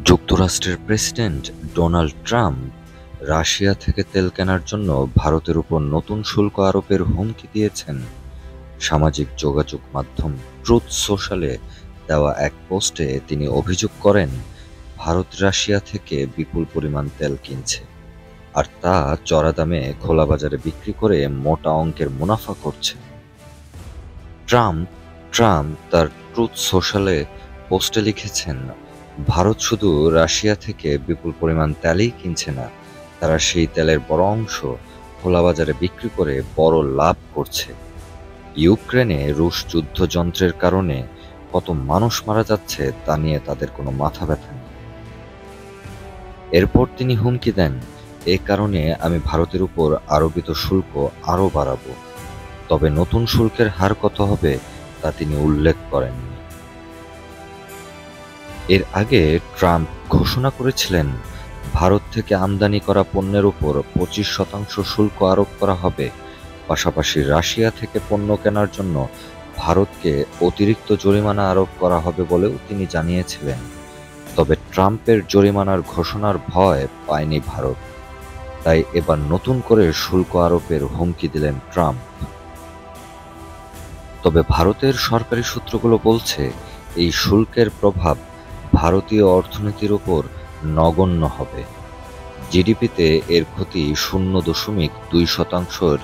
যুক্তরাষ্ট্রের president Donald Trump Russia থেকে তেল কেনার জন্য ভারতের উপর নতুন শুল্ক আরোপের হুমকি দিয়েছেন। সামাজিক যোগাযোগ মাধ্যম ট্রুথ সোশ্যালে দেওয়া এক পোস্টে তিনি অভিযোগ করেন, ভারত রাশিয়া থেকে বিপুল পরিমাণ তেল কিনছে, আর তা চড়া দামে খোলা বাজারে বিক্রি করে মোটা অঙ্কের মুনাফা করছে। ট্রাম্প ট্রাম্প তার ট্রুথ সোশ্যালে পোস্টে লিখেছেন, ভারত শুধু রাশিয়া থেকে বিপুল পরিমাণ তেলই কিনছে না, তারা সেই তেলের বড় অংশ খোলা বাজারে বিক্রি করে বড় লাভ করছে। ইউক্রেনে রুশ যুদ্ধযন্ত্রের কারণে কত মানুষ মারা যাচ্ছে তা নিয়ে তাদের কোনো মাথা ব্যথা নেই। এরপর তিনি হুমকি দেন, এ কারণে আমি ভারতের উপর আরোপিত শুল্ক আরও বাড়াবো। তবে নতুন শুল্কের হার কত হবে তা তিনি উল্লেখ করেননি। এর আগে ট্রাম্প ঘোষণা করেছিলেন, ভারত থেকে আমদানি করা পণ্যের উপর 25% শুল্ক আরোপ করা হবে। পাশাপাশি রাশিয়া থেকে পণ্য কেনার জন্য ভারতকে অতিরিক্ত জরিমানা আরোপ করা হবে বলেও তিনি জানিয়েছিলেন। তবে ট্রাম্পের জরিমানার ঘোষণার ভয় পায়নি ভারত, তাই এবার নতুন করে শুল্ক আরোপের হুমকি দিলেন ট্রাম্প। তবে ভারতের সরকারি সূত্রগুলো বলছে, এই শুল্কের প্রভাব ভারতীয় অর্থনীতির উপর নগণ্য হবে। জিডিপিতে এর ক্ষতি 0.2%-র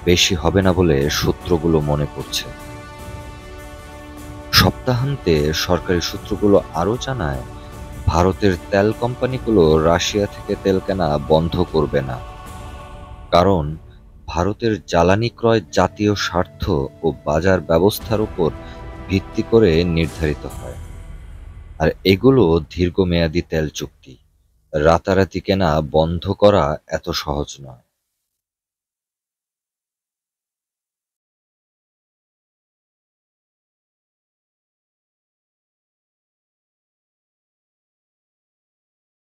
বেশি হবে না বলে সূত্রগুলো মনে করছে। সপ্তাহান্তে সরকারি সূত্রগুলো আরও জানায়, ভারতের তেল কোম্পানিগুলো রাশিয়া থেকে তেল কেনা বন্ধ করবে না। কারণ ভারতের জ্বালানি ক্রয় জাতীয় স্বার্থ ও বাজার ব্যবস্থার উপর ভিত্তি করে নির্ধারিত হয়, আর এগুলো দীর্ঘমেয়াদী তেল চুক্তি। রাতারাতি কেনা বন্ধ করা এত সহজ নয়।